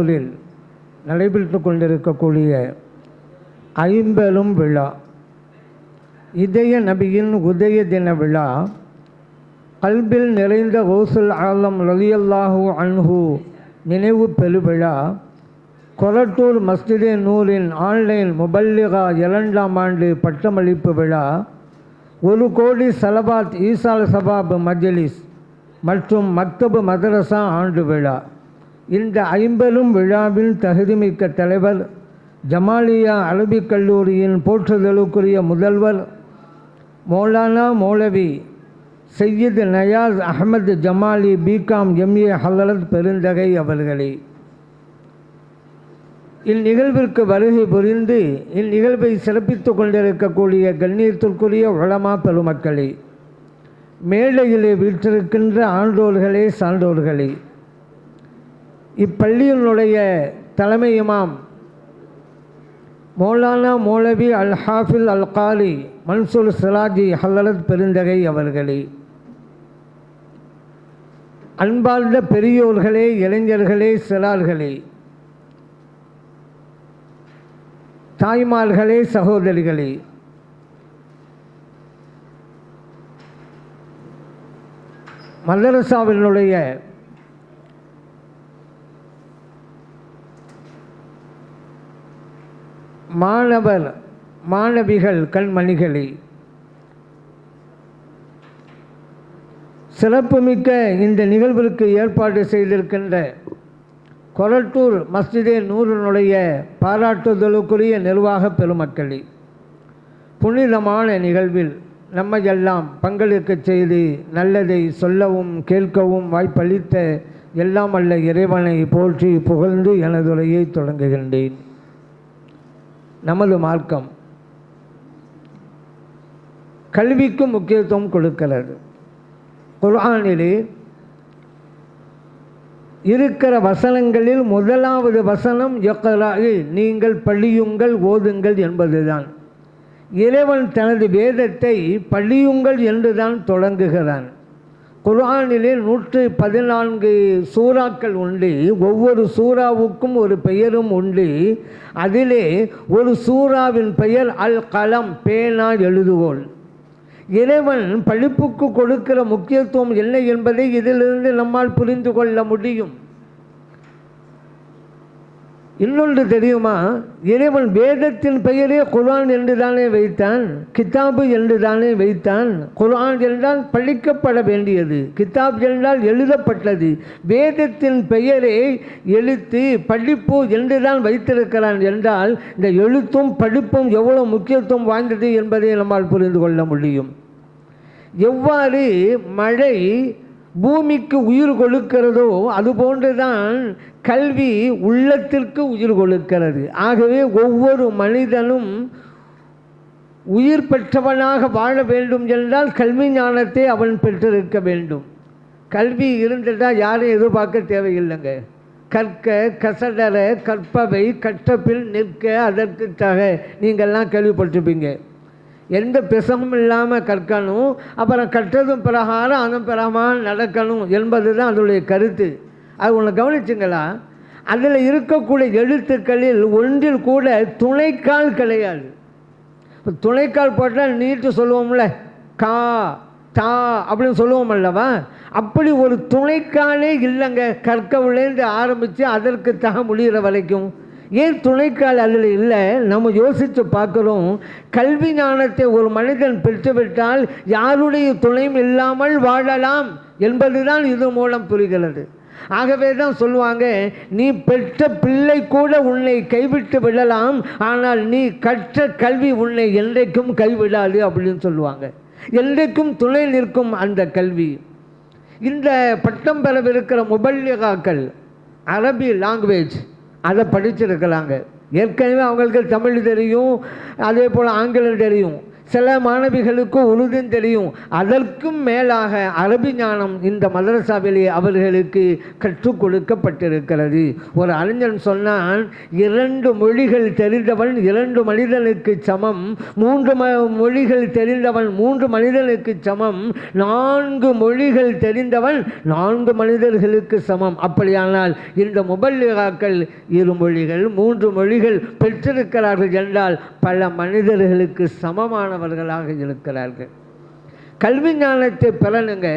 நூலில் நடைபெற்று கொண்டிருக்கக்கூடிய ஐம்பெரும் விழா இதய நபியின் உதய தின விழா கல்பில் நிறைந்த கௌசுல் ஆலம் ரலியல்லாஹு அன்ஹு நினைவு பெருவிழா கொரட்டூர் மஸ்ஜிதே நூரின் ஆன்லைன் முபல்லிகா 2ஆம் ஆண்டு பட்டமளிப்பு விழா 1 கோடி சலபாத் ஈசால் சபாப் மஜ்லிஸ் மற்றும் மக்தபு மதரசா ஆண்டு விழா. இந்த ஐம்பெரும் விழாவில் தகுதிமிக்க தலைவர், ஜமாலியா அரபிக் கல்லூரியின் போற்றுதலுக்குரிய முதல்வர் மௌலானா மௌலவி சையீத் நயாஸ் அஹமது ஜமாலி பிகாம் எம்ஏ ஹலரத் பெருந்தகை அவர்களே, இந்நிகழ்விற்கு வருகை புரிந்து இந்நிகழ்வை சிறப்பித்து கொண்டிருக்கக்கூடிய கண்ணியத்திற்குரிய உலமா பெருமக்களே, மேடையிலே வீற்றிருக்கின்ற ஆண்டோர்களே, சான்றோர்களே, இப்பள்ளியினுடைய தலைமை இமாம் மௌலானா மௌலவி அல் ஹாஃபில் அல் காலி மன்சூர் சிராஜி ஹலரத் பெருந்தகை அவர்களே, அன்பார்ந்த பெரியோர்களே, இளைஞர்களே, சிறார்களே, தாய்மார்களே, சகோதரிகளே, மதரசாவினுடைய மாணவர் மாணவிகள், கண்மணிகளே, சிறப்புமிக்க இந்த நிகழ்விற்கு ஏற்பாடு செய்திருக்கின்ற கொரட்டூர் மஸ்ஜிதே நூரினுடைய பாராட்டுதலுக்குரிய நிர்வாக பெருமக்களே, புனிதமான நிகழ்வில் நம்மையெல்லாம் பங்களிக்க செய்து நல்லதை சொல்லவும் கேட்கவும் வாய்ப்பளித்த எல்லாம் அல்ல இறைவனை போற்றி புகழ்ந்து எனது உரையை தொடங்குகின்றேன். நமது மார்க்கம் கல்விக்கு முக்கியத்துவம் கொடுக்கிறது. குர்ஆனிலே இருக்கிற வசனங்களில் முதலாவது வசனம் யக்ராஇ, நீங்கள் படியுங்கள், ஓதுங்கள் என்பதுதான். இறைவன் தனது வேதத்தை படியுங்கள் என்றுதான் தொடங்குகிறான். குர்ஆனிலே 114 சூறாக்கள் உண்டு. ஒவ்வொரு சூறாவுக்கும் ஒரு பெயரும் உண்டு. அதிலே ஒரு சூறாவின் பெயர் அல் கலம், பேனா எழுதுவோல். இறைவன் படிப்புக்கு கொடுக்கிற முக்கியத்துவம் என்ன என்பதை இதிலிருந்து நம்மால் புரிந்து கொள்ள முடியும். இன்னொன்று தெரியுமா, இறைவன் வேதத்தின் பெயரே குர்ஆன் என்று தானே வைத்தான், கிதாபு என்று தானே வைத்தான். குர்ஆன் என்றால் படிக்கப்பட வேண்டியது, கிதாப் என்றால் எழுதப்பட்டது. வேதத்தின் பெயரே எழுத்து, படிப்பு என்று தான் வைத்திருக்கிறான் என்றால் இந்த எழுத்தும் படிப்பும் எவ்வளவு முக்கியத்துவம் வாய்ந்தது என்பதை நம்மால் புரிந்து கொள்ள முடியும். எவ்வாறு மழை பூமிக்கு உயிர் கொடுக்கிறதோ அதுபோன்றுதான் கல்வி உள்ளத்திற்கு உயிர் கொடுக்கிறது. ஆகவே ஒவ்வொரு மனிதனும் உயிர் பெற்றவனாக வாழ வேண்டும் என்றால் கல்வி ஞானத்தை அவன் பெற்றிருக்க வேண்டும். கல்வி இருந்துட்டால் யாரும் எதிர்பார்க்க தேவையில்லைங்க. கற்க கசடர கற்பவை கற்றபில் நிற்க அதற்காக நீங்கள்லாம் கேள்விப்பட்டிருப்பீங்க. எந்த பிசமும் இல்லாமல் கற்கணும், அப்புறம் கற்றதும் பிரகாரம் அதன் பிரகாரம் நடக்கணும் என்பது தான் அதனுடைய கருத்து. அது ஒன்று கவனிச்சுங்களா, அதில் இருக்கக்கூடிய எழுத்துக்களில் ஒன்றில் கூட துணைக்கால் கிடையாது. இப்போ துணைக்கால் போட்டால் நீட்டு சொல்லுவோம்ல, கா தா அப்படின்னு சொல்லுவோம் அல்லவா, அப்படி ஒரு துணைக்காலே இல்லைங்க. கற்கவிலேருந்து ஆரம்பித்து அதற்கு தக முடிகிற வரைக்கும் ஏன் துணைக்கால் அதில் இல்லை? நம்ம யோசித்து பார்க்குறோம். கல்வி ஞானத்தை ஒரு மனிதன் பெற்றுவிட்டால் யாருடைய துணையும் இல்லாமல் வாழலாம் என்பதுதான் இது மூலம் புரிகிறது. ஆகவே தான் சொல்லுவாங்க, நீ பெற்ற பிள்ளை கூட உன்னை கைவிட்டு விடலாம், ஆனால் நீ கற்ற கல்வி உன்னை என்றைக்கும் கைவிடாது அப்படின்னு சொல்லுவாங்க. என்றைக்கும் துணை நிற்கும் அந்த கல்வி. இந்த பட்டம் பெறவிருக்கிற முபல்லிகாக்கள் அரபி லாங்குவேஜ் அதை படிச்சிருக்கிறாங்க. ஏற்கனவே அவங்களுக்கு தமிழ் தெரியும், அதே போல் ஆங்கிலம் தெரியும். சில மாணவிகளுக்கு உருதும் தெரியும். அதற்கும் மேலாக அரபி ஞானம் இந்த மதரசாவிலே அவர்களுக்கு கற்றுக் கொடுக்கப்பட்டிருக்கிறது. ஒரு அறிஞன் சொன்னான், 2 மொழிகள் தெரிந்தவன் 2 மனிதனுக்கு சமம், 3 மொழிகள் தெரிந்தவன் 3 மனிதனுக்கு சமம், 4 மொழிகள் தெரிந்தவன் 4 மனிதர்களுக்கு சமம். அப்படியானால் இந்த முபல்லிகாக்கள் 2 மொழிகள் 3 மொழிகள் பெற்றிருக்கிறார்கள் என்றால் பல மனிதர்களுக்கு சமமானவர்களாக இருக்கிறார்கள். கல்வி ஞானத்தை பெறணுங்க.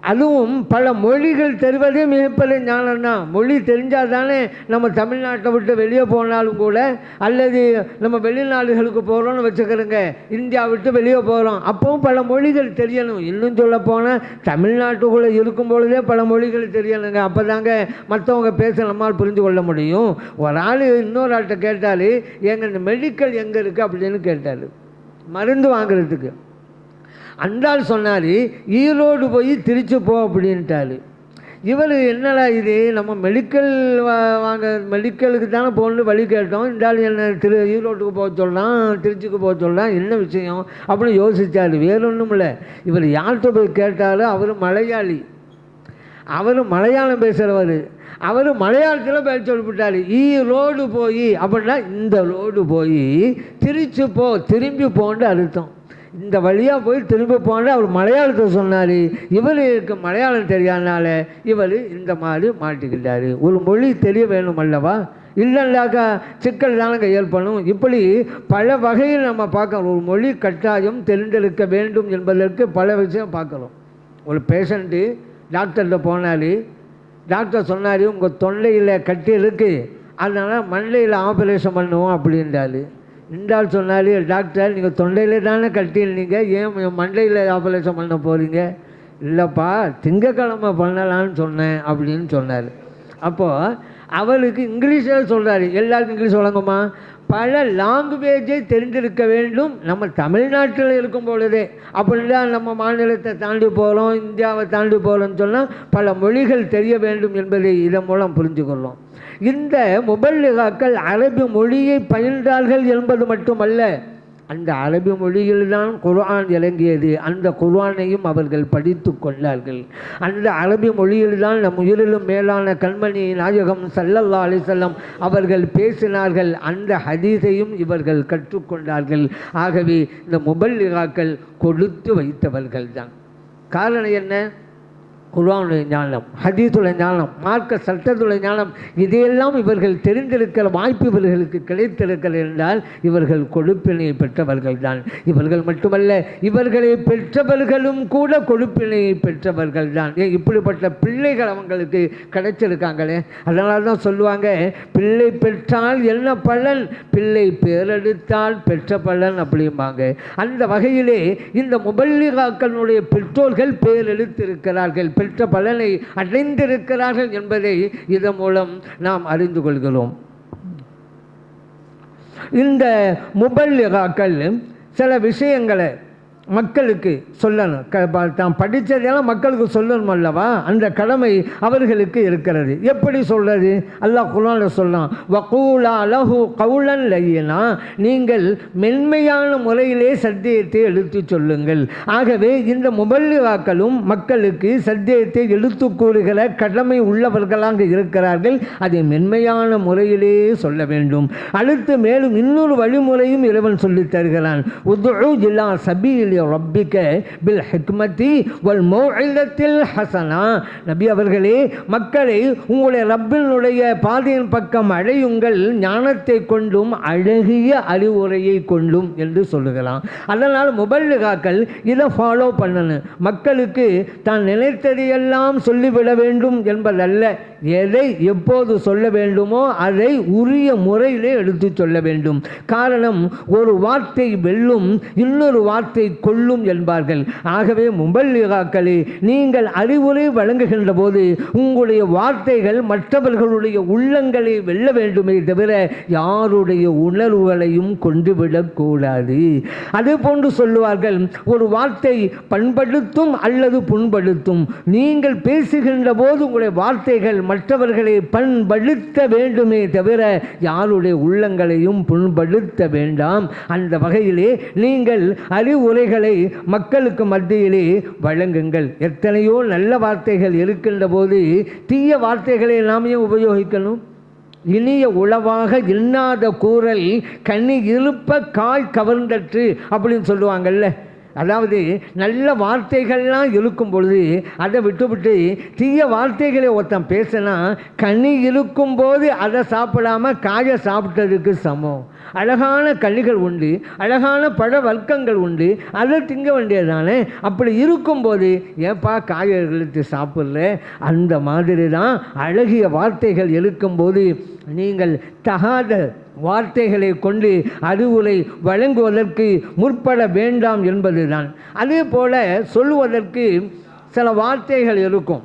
அதுவும் பல மொழிகள் தெரிவதே மிகப்பெரிய ஞானம் தான். மொழி தெரிஞ்சால் தானே நம்ம தமிழ்நாட்டை விட்டு வெளியே போனாலும் கூட, அல்லது நம்ம வெளிநாடுகளுக்கு போகிறோன்னு வச்சுக்கிறோங்க, இந்தியா விட்டு வெளியே போகிறோம், அப்போவும் பல மொழிகள் தெரியணும். இன்னும் சொல்ல போனால் தமிழ்நாட்டுக்குள்ளே இருக்கும் பொழுதே பல மொழிகள் தெரியணுங்க. அப்போ தாங்க மற்றவங்க பேச நம்மால் புரிந்து கொள்ள முடியும். ஒரு ஆள் இன்னொரு ஆள்கிட்ட கேட்டால், எங்கள் இந்த மெடிக்கல் எங்கே இருக்குது அப்படின்னு கேட்டார், மருந்து வாங்குறதுக்கு. அந்த ஆள் சொன்னார், ஈரோடு போய் திருச்சி போ அப்படின்ட்டாரு. இவர் என்னடா இது, நம்ம மெடிக்கல் மெடிக்கலுக்கு தானே போகணுன்னு வழி கேட்டோம், இந்த ஆள் என்ன ஈரோட்டுக்கு போக சொல்லலாம், திருச்சிக்கு போக சொல்லலாம், என்ன விஷயம் அப்படின்னு யோசித்தார். வேற ஒன்றும் இல்லை, இவர் யார்கிட்ட போய் கேட்டாலும் அவர் மலையாளி, அவர் மலையாளம் பேசுகிறவர், அவர் மலையாளத்தில் பேச சொல்லிவிட்டார். ஈரோடு போய் அப்படின்னா இந்த ரோடு போய் திருச்சி போ, திரும்பி போன்னு அர்த்தம். இந்த வழியாக போய் திரும்பி போன்னு அவர் மலையாளத்தை சொன்னார். இவருக்கு மலையாளம் தெரியாதனால இவர் இந்த மாதிரி மாட்டிக்கிட்டார். ஒரு மொழி தெரிய வேணும் அல்லவா, இல்லைன்னாக்கா சிக்கல் தானங்க ஏற்படும். இப்படி பல வகையில் நம்ம பார்க்கணும். ஒரு மொழி கட்டாயம் தெரிந்திருக்க வேண்டும் என்பதற்கு பல விஷயம் பார்க்குறோம். ஒரு பேஷண்ட்டு டாக்டர்கிட்ட போனார். டாக்டர் சொன்னார், உங்கள் தொண்டையில் கட்டி இருக்குது, அதனால் மண்டையில் ஆப்ரேஷன் பண்ணுவோம் அப்படின்றாரு. இந்த ஆள் சொன்னார், டாக்டர் நீங்கள் தொண்டையில் தானே கட்டியிருந்தீங்க, ஏன் மண்டையில் ஆப்ரேஷன் பண்ண போகிறீங்க? இல்லைப்பா, திங்கக்கிழமை பண்ணலான்னு சொன்னேன் அப்படின்னு சொன்னார். அப்போது அவருக்கு இங்கிலீஷில் சொல்கிறாரு. எல்லாருக்கும் இங்கிலீஷ் வழங்குமா? பல லாங்குவேஜை தெரிந்திருக்க வேண்டும். நம்ம தமிழ்நாட்டில் இருக்கும் பொழுதே அப்படின்னா நம்ம மாநிலத்தை தாண்டி போகிறோம், இந்தியாவை தாண்டி போகிறோம்னு சொன்னால் பல மொழிகள் தெரிய வேண்டும் என்பதை இதன் மூலம் புரிஞ்சுக்கொள்ளும். இந்த முபல்லிகாக்கள் அரபி மொழியை பயின்றார்கள் என்பது மட்டுமல்ல, அந்த அரபி மொழியில்தான் குர்ஆன் இறங்கியது. அந்த குர்ஆனையும் அவர்கள் படித்து கொண்டார்கள். அந்த அரபி மொழியில்தான் நம் உயிரிலும் மேலான கண்மணி நாயகம் ஸல்லல்லாஹு அலைஹி வஸல்லம் அவர்கள் பேசினார்கள். அந்த ஹதீஸையும் இவர்கள் கற்றுக்கொண்டார்கள். ஆகவே இந்த முபல்லிகாக்கள் கொடுத்து வைத்தவர்கள் தான். காரணம் என்ன? குர்ஆனுடைய ஞானம், ஹதீஸுடைய ஞானம், மார்க்க சட்டத்துடைய ஞானம், இதையெல்லாம் இவர்கள் தெரிந்திருக்கிற வாய்ப்பு இவர்களுக்கு கிடைத்திருக்கிறது என்றால் இவர்கள் கொடுப்பினை பெற்றவர்கள் தான். இவர்கள் மட்டுமல்ல, இவர்களை பெற்றவர்களும் கூட கொடுப்பினையை பெற்றவர்கள் தான். இப்படிப்பட்ட பிள்ளைகள் அவங்களுக்கு கிடைச்சிருக்காங்களே. அதனால தான் சொல்லுவாங்க, பிள்ளை பெற்றால் என்ன பலன், பிள்ளை பேரெடுத்தால் பெற்ற பலன் அப்படிம்பாங்க. அந்த வகையிலே இந்த முபல்லிகாக்களுடைய பெற்றோர்கள் பேரெடுத்திருக்கிறார்கள், பெற்ற பலனை அடைந்திருக்கிறார்கள் என்பதை இதன் மூலம் நாம் அறிந்து கொள்கிறோம். இந்த முபல்லிகாக்கள் சில விஷயங்களை மக்களுக்கு சொல்லணும். தான் படித்ததெல்லாம் மக்களுக்கு சொல்லணும் அல்லவா, அந்த கடமை அவர்களுக்கு இருக்கிறது. எப்படி சொல்கிறது? அல்லாஹ் குர்ஆனில் சொல்லலாம், வகூலா லஹு கௌலன் லய்யினா, நீங்கள் மென்மையான முறையிலே சத்தியத்தை எடுத்து சொல்லுங்கள். ஆகவே இந்த முபல்லிகாக்களும் மக்களுக்கு சத்தியத்தை எடுத்து கூறுகிற கடமை உள்ளவர்களாக இருக்கிறார்கள். அதை மென்மையான முறையிலே சொல்ல வேண்டும். அடுத்து மேலும் இன்னொரு வழிமுறையும் இறைவன் சொல்லித் தருகிறான். உதுஉ இலா சபீலி ரப்பிக பில் ஹிக்மதி வல் மௌஇலத்தில் ஹஸனா. நபி அவர்களே, மக்களை உங்களுடைய ரப்பினுடைய பாதையின் பக்கம் அழையுங்கள், ஞானத்தை கொண்டும் அழகிய அறிவுரையை கொண்டும் என்று சொல்லுகிறான். அதனால் முபல்லிகாக்கள் இதை ஃபாலோ பண்ணணும். மக்களுக்கு தான் நினைத்ததையெல்லாம் சொல்லிவிட வேண்டும் என்பதல்ல, எதை எப்போது சொல்ல வேண்டுமோ அதை உரிய முறையிலே எடுத்து சொல்ல வேண்டும். காரணம், ஒரு வார்த்தை வெல்லும், இன்னொரு வார்த்தை கொள்ளும் என்பார்கள். ஆகவே முபல்லிகாக்களே, நீங்கள் அறிவுரை வழங்குகின்ற போது உங்களுடைய வார்த்தைகள் மற்றவர்களுடைய உள்ளங்களை வெல்ல வேண்டுமே தவிர யாருடைய உணர்வுகளையும் கொண்டுவிடக்கூடாது. அதே போன்று சொல்லுவார்கள், ஒரு வார்த்தை பண்படுத்தும் அல்லது புண்படுத்தும். நீங்கள் பேசுகின்ற போது உங்களுடைய வார்த்தைகள் மற்றவர்களை பண்படுத்த வேண்டுமே தவிர யாருடைய உள்ளங்களையும் புண்படுத்த வேண்டாம். அந்த வகையிலே நீங்கள் அறிவுரைகளை மக்களுக்கு மத்தியிலே வழங்குங்கள். எத்தனையோ நல்ல வார்த்தைகள் இருக்கின்ற போது தீய வார்த்தைகளை நாமே உபயோகிக்கணும். இனிய உளவாக இன்னாத கூறல் கனி இருப்ப காய் கவர்ந்தற்று அப்படின்னு சொல்லுவாங்கல்ல. அதாவது நல்ல வார்த்தைகள்லாம் இருக்கும் பொழுது அதை விட்டுவிட்டு தீய வார்த்தைகளை ஒருத்தன் பேசினா கனி இருக்கும்போது அதை சாப்பிடாம காயை சாப்பிட்டதுக்கு சமம். அழகான கனிகள் உண்டு, அழகான பழ வர்க்கங்கள் உண்டு, அதை திங்க வேண்டியதானே. அப்படி இருக்கும்போது ஏப்பா காயை இழுத்து சாப்பிட்ற? அந்த மாதிரி தான் அழகிய வார்த்தைகள் இருக்கும்போது நீங்கள் தகாத வார்த்தைகளை கொண்டு அறிவுரை வழங்குவதற்கு முற்பட வேண்டாம் என்பதுதான். அதே போல சொல்லுவதற்கு சில வார்த்தைகள் இருக்கும்.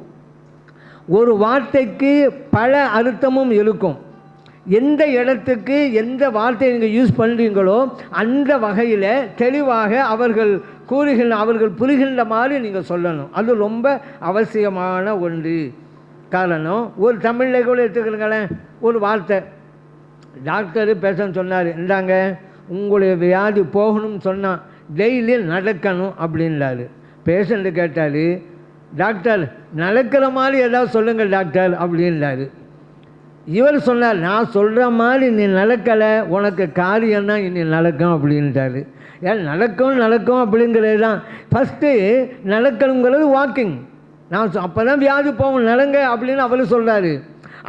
ஒரு வார்த்தைக்கு பல அர்த்தமும் இருக்கும். எந்த இடத்துக்கு எந்த வார்த்தையை நீங்கள் யூஸ் பண்ணுறீங்களோ அந்த வகையில் தெளிவாக அவர்கள் அவர்கள் புரிகின்ற மாதிரி நீங்கள் சொல்லணும். அது ரொம்ப அவசியமான ஒன்று. காரணம், ஒரு தமிழில் கூட எடுத்துக்கிறீங்களேன், ஒரு வார்த்தை டாக்டரு பேசன்னு சொன்னார், இந்தாங்க உங்களுடைய வியாதி போகணும்னு சொன்னால் டெய்லி நடக்கணும் அப்படின்றாரு. பேஷண்ட்டு கேட்டார், டாக்டர் நடக்கிற மாதிரி ஏதாவது சொல்லுங்கள் டாக்டர் அப்படின்றாரு. இவர் சொன்னார், நான் சொல்கிற மாதிரி நீ நடக்கலை, உனக்கு காரியம்தான் இனி நடக்கும் அப்படின்ட்டாரு. ஏன் நடக்கும் அப்படிங்கிறது தான் ஃபஸ்ட்டு. நடக்கணுங்கிறது வாக்கிங். நான் அப்போ தான் வியாதி போகும் நடங்க அப்படின்னு அவர் சொல்கிறாரு.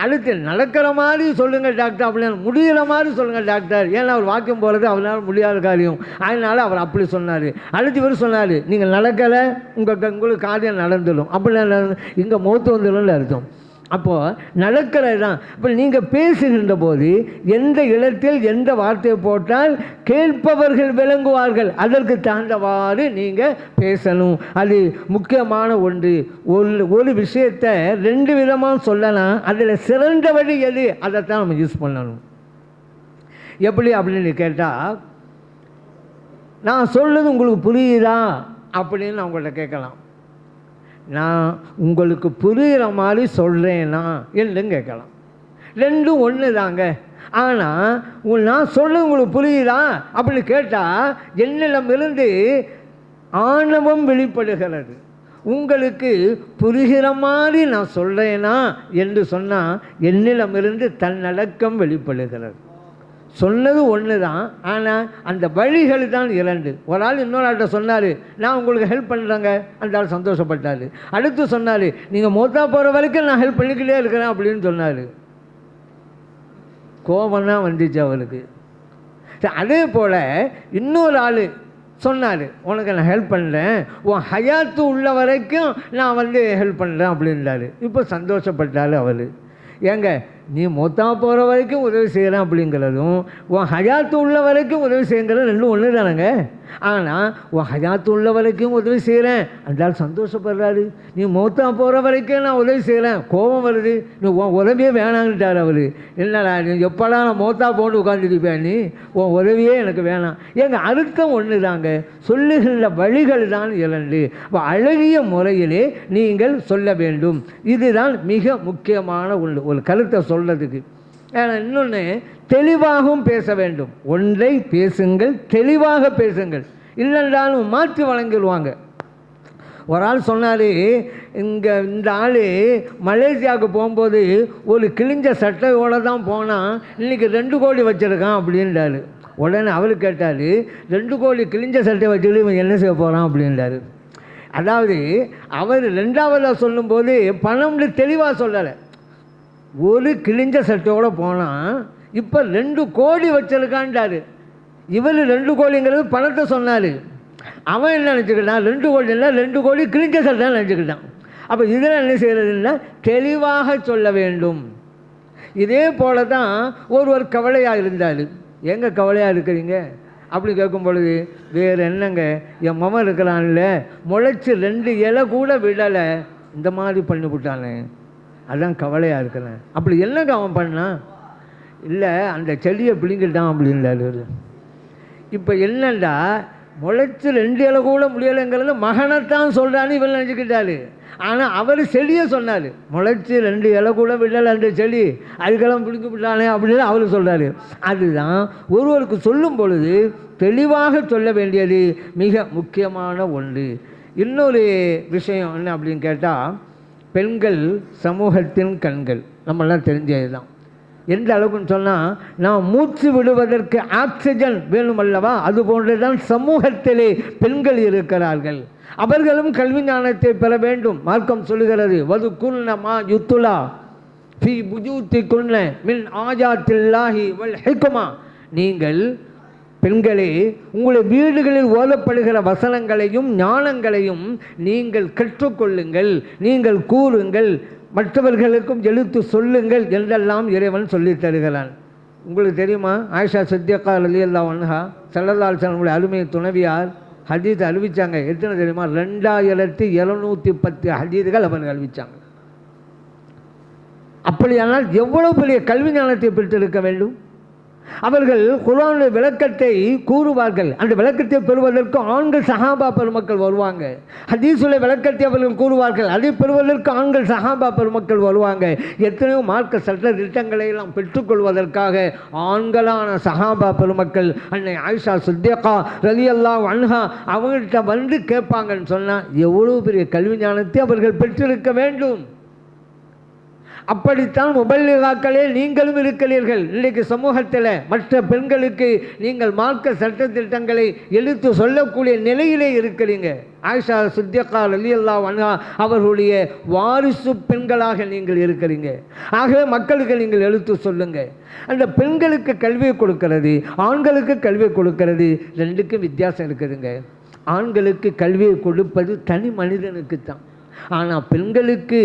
அடுத்து நடக்கிற மாதிரி சொல்லுங்கள் டாக்டர் அப்படின்னு, முடிகிற மாதிரி சொல்லுங்கள் டாக்டர். ஏன்னா அவர் வாக்கியம் போகிறது அவரால் முடியாத காரியம், அதனால் அவர் அப்படி சொன்னார். அடுத்து இவர் சொன்னார், நீங்கள் நடக்கலை உங்களுக்கு காரியம் நடந்துடும் அப்படின்னு. இங்கே மௌத்து வந்துடும்னு அர்த்தம். அப்போது நடக்கிறது தான். இப்போ நீங்கள் பேசுகின்ற போது எந்த இடத்தில் எந்த வார்த்தையை போட்டால் கேட்பவர்கள் விளங்குவார்கள், அதற்கு தகுந்தவாறு நீங்கள் பேசணும். அது முக்கியமான ஒன்று. ஒரு விஷயத்தை ரெண்டு விதமாக சொல்லலாம். அதில் சிறந்த வழி எது, அதைத்தான் நம்ம யூஸ் பண்ணணும். எப்படி அப்படின்னு கேட்டால், நான் சொல்லுது உங்களுக்கு புரியுதா அப்படின்னு நான் உங்கள்கிட்ட கேட்கலாம். நான் உங்களுக்கு புரிகிற மாதிரி சொல்கிறேன்னா என்றும் கேட்கலாம். ரெண்டும் ஒன்று தாங்க. ஆனால் நான் சொல்ல உங்களுக்கு புரியுதா அப்படின்னு கேட்டால் என்னிடமிருந்து ஆணவம் வெளிப்படுகிறது. உங்களுக்கு புரிகிற மாதிரி நான் சொல்கிறேனா என்று சொன்னால் என்னிடமிருந்து தன்னடக்கம் வெளிப்படுகிறது. சொன்னது ஒன்று தான், ஆனால் அந்த வழிகள் தான் இரண்டு. ஒரு ஆள் இன்னொரு ஆள்கிட்ட சொன்னார், நான் உங்களுக்கு ஹெல்ப் பண்ணுறேங்க, அந்த ஆள் சந்தோஷப்பட்டார். அடுத்து சொன்னார், நீங்கள் மொத்தா போகிற வரைக்கும் நான் ஹெல்ப் பண்ணிக்கிட்டே இருக்கிறேன் அப்படின்னு சொன்னார். கோபம் தான் வந்துச்சு அவருக்கு. அதே போல் இன்னொரு ஆள் சொன்னார், உனக்கு நான் ஹெல்ப் பண்ணுறேன், உன் ஹயாத்து உள்ள வரைக்கும் நான் ஹெல்ப் பண்ணுறேன் அப்படின்றாரு. இப்போ சந்தோஷப்பட்டார் அவர். ஏங்க, நீ மொத்தா போகிற வரைக்கும் உதவி செய்கிறேன் அப்படிங்கிறதும் உன் ஹயாத்து உள்ள வரைக்கும் உதவி செய்யுங்கிறது ரெண்டும் ஒன்று தானேங்க. ஆனால் உன் ஹயாத்து உள்ள வரைக்கும் உதவி செய்கிறேன் அந்தால் சந்தோஷப்படுறாரு. நீ மொத்தா போகிற வரைக்கும் நான் உதவி செய்கிறேன், கோபம் வருது, நீ உன் உதவியே வேணாங்கிட்டார் அவர். என்னடா நீ எப்போலாம் நான் மொத்தா போட்டு உட்காந்துருப்பேன், நீ உன் உதவியே எனக்கு வேணாம். எங்கள் அர்த்தம் ஒன்று தாங்க, சொல்லுகின்ற வழிகள் தான் இரண்டு. அப்போ அழகிய முறையிலே நீங்கள் சொல்ல வேண்டும். இதுதான் மிக முக்கியமான ஒரு கருத்தை சொல்கிறதுக்கு. இன்னொன்று, தெளிவாகவும் பேச வேண்டும். ஒன்றை பேசுங்கள், தெளிவாக பேசுங்கள், இல்லைன்றாலும் மாற்றி வழங்கிடுவாங்க. ஒரு ஆள் சொன்னார், இந்த ஆள் மலேசியாவுக்கு போகும்போது ஒரு கிழிஞ்ச சட்டையோடு தான் போனால் இன்றைக்கி 2 கோடி வச்சுருக்கான் அப்படின்றாரு. உடனே அவர் கேட்டார், 2 கோடி கிழிஞ்ச சட்டை வச்சுட்டு இவன் என்ன செய்ய போகிறான் அப்படின்றாரு. அதாவது அவர் ரெண்டாவதாக சொல்லும்போது பணம்னு தெளிவாக சொல்லலை. ஒரு கிழிஞ்ச சட்டையோடு போனால் இப்போ 2 கோடி வச்சிருக்கான்டாரு. இவர் 2 கோடிங்கிறது பணத்தை சொன்னார். அவன் என்ன நினச்சிக்கிட்டான், 2 கோடி இல்லை 2 கோடி கிழிஞ்ச சட்டை நினச்சிக்கிட்டான். அப்போ இதில் என்ன செய்கிறதுன்னா தெளிவாக சொல்ல வேண்டும். இதே போல தான் ஒருவர் கவலையாக இருந்தார். எங்கே கவலையாக இருக்கிறீங்க அப்படி கேட்கும் பொழுது, வேறு என்னங்க, என் மகன் இருக்கிறான்ல, முளைச்சி 2 இலை கூட விடலை, இந்த மாதிரி பண்ணி விட்டானே, அதான் கவலையாக இருக்கிறேன். அப்படி என்னங்க அவன் பண்ணான்? இல்லை, அந்த செடியை பிடிங்கிட்டான் அப்படின்றாரு. இப்போ என்னண்டா, முளைச்சி 2 இலை கூட முடியலைங்கிறது மகனைத்தான் சொல்கிறான்னு இவன் நினச்சிக்கிட்டாரு. ஆனால் அவர் செடியை சொன்னார், முளைச்சி 2 இலை கூட விடலை அந்த செடி, அதுக்கெல்லாம் பிடிக்க விட்டானே அப்படின்னு அவர் சொல்கிறாரு. அதுதான் ஒருவருக்கு சொல்லும் பொழுது தெளிவாக சொல்ல வேண்டியது மிக முக்கியமான ஒன்று. இன்னொரு விஷயம் என்ன அப்படின்னு கேட்டால், பெண்கள் சமூகத்தின் கண்கள், நம்மளாம் தெரிஞ்சது தான். எந்த அளவுக்குன்னு சொன்னால், நாம் மூச்சு விடுவதற்கு ஆக்சிஜன் வேணும் அல்லவா, அது போன்று தான் சமூகத்திலே பெண்கள் இருக்கிறார்கள். அவர்களும் கல்வி ஞானத்தை பெற வேண்டும். மார்க்கம் சொல்லுகிறது, வது குல்ன மா யுத்துலா ஃபி புஜூத்தி குல்ன மின் ஆஜாத்தில்லாஹி வல் ஹிக்மா. நீங்கள் பெண்களே உங்களுடைய வீடுகளில் ஓதப்படுகிற வசனங்களையும் ஞானங்களையும் நீங்கள் கற்றுக்கொள்ளுங்கள், நீங்கள் கூறுங்கள், மற்றவர்களுக்கும் எழுத்து சொல்லுங்கள் என்றெல்லாம் இறைவன் சொல்லித் தருகிறான். உங்களுக்கு தெரியுமா, ஆயிஷா சித்தியக்கா ரலியல்லாஹு அன்ஹா ஸல்லல்லாஹு அலைஹி வஸல்லம் அருமை துணைவியார் ஹதீஸ் அறிவித்தாங்க. எத்தனை தெரியுமா? 2710 ஹதீதுகள் அவர்கள் அறிவித்தாங்க. அப்படியானால் எவ்வளவு பெரிய கல்வி ஞானத்தை பெற்றிருக்க வேண்டும். அவர்கள் குர்ஆனுடைய விளக்கத்தை கூறுவார்கள். அந்த விளக்கத்தை பெறுவதற்கு ஆண்கள் சஹாபா பெருமக்கள் வருவாங்க. ஹதீஸுடைய விளக்கத்தை அவர்கள் கூறுவார்கள். அதை பெறுவதற்கு ஆண்கள் சஹாபா பெருமக்கள் வருவாங்க. எத்தனையோ மார்க்க சட்ட திட்டங்களை எல்லாம் பெற்றுக்கொள்வதற்காக ஆண்களான சஹாபா பெருமக்கள் அன்னை ஆயிஷா சித்தியக்கா ரலியல்லாஹு அன்ஹா அவங்கள்ட்ட வந்து கேட்பாங்கன்னு சொன்னால் எவ்வளோ பெரிய கல்வி ஞானத்தை அவர்கள் பெற்றிருக்க வேண்டும். அப்படித்தான் முபல்லிகாக்களே நீங்களும் இருக்கிறீர்கள். இன்றைக்கு சமூகத்தில் மற்ற பெண்களுக்கு நீங்கள் மார்க்க சட்ட திட்டங்களை எடுத்து சொல்லக்கூடிய நிலையிலே இருக்கிறீங்க. ஆயிஷா சித்தியக்கா ரலியல்லாஹு அன்ஹா அவர்களுடைய வாரிசு பெண்களாக நீங்கள் இருக்கிறீங்க. ஆகவே மக்களுக்கு நீங்கள் எடுத்து சொல்லுங்க. அந்த பெண்களுக்கு கல்வியை கொடுக்கிறது, ஆண்களுக்கு கல்வியை கொடுக்கிறது, ரெண்டுக்கும் வித்தியாசம் இருக்குதுங்க. ஆண்களுக்கு கல்வியை கொடுப்பது தனி மனிதனுக்கு தான். ஆனால் பெண்களுக்கு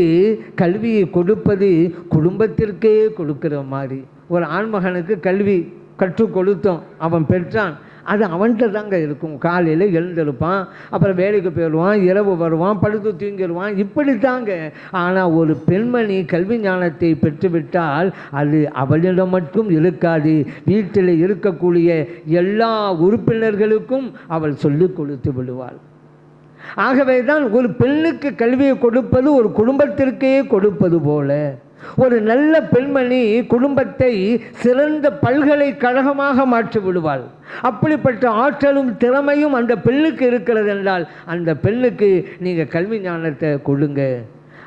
கல்வியை கொடுப்பது குடும்பத்திற்கே கொடுக்குற மாதிரி. ஒரு ஆண்மகனுக்கு கல்வி கற்றுக் கொடுத்தோம், அவன் பெற்றான், அது அவன்கிட்ட தாங்க இருக்கும். காலையில் எழுந்திருப்பான், அப்புறம் வேலைக்கு போயிடுவான், இரவு வருவான், படுத்து தூங்கிடுவான், இப்படி தாங்க. ஆனால் ஒரு பெண்மணி கல்வி ஞானத்தை பெற்றுவிட்டால் அது அவளிடம் மட்டும் இருக்காது, வீட்டில் இருக்கக்கூடிய எல்லா உறுப்பினர்களுக்கும் அவள் சொல்லிக் கொடுத்து விடுவாள். ஆகவே தான் ஒரு பெண்ணுக்கு கல்வியை கொடுப்பது ஒரு குடும்பத்திற்கே கொடுப்பது போல. ஒரு நல்ல பெண்மணி குடும்பத்தை சிறந்த பல்கலைக்கழகமாக மாற்றி விடுவாள். அப்படிப்பட்ட ஆற்றலும் திறமையும் அந்த பெண்ணுக்கு இருக்கிறது என்றால் அந்த பெண்ணுக்கு நீங்கள் கல்வி ஞானத்தை கொடுங்க.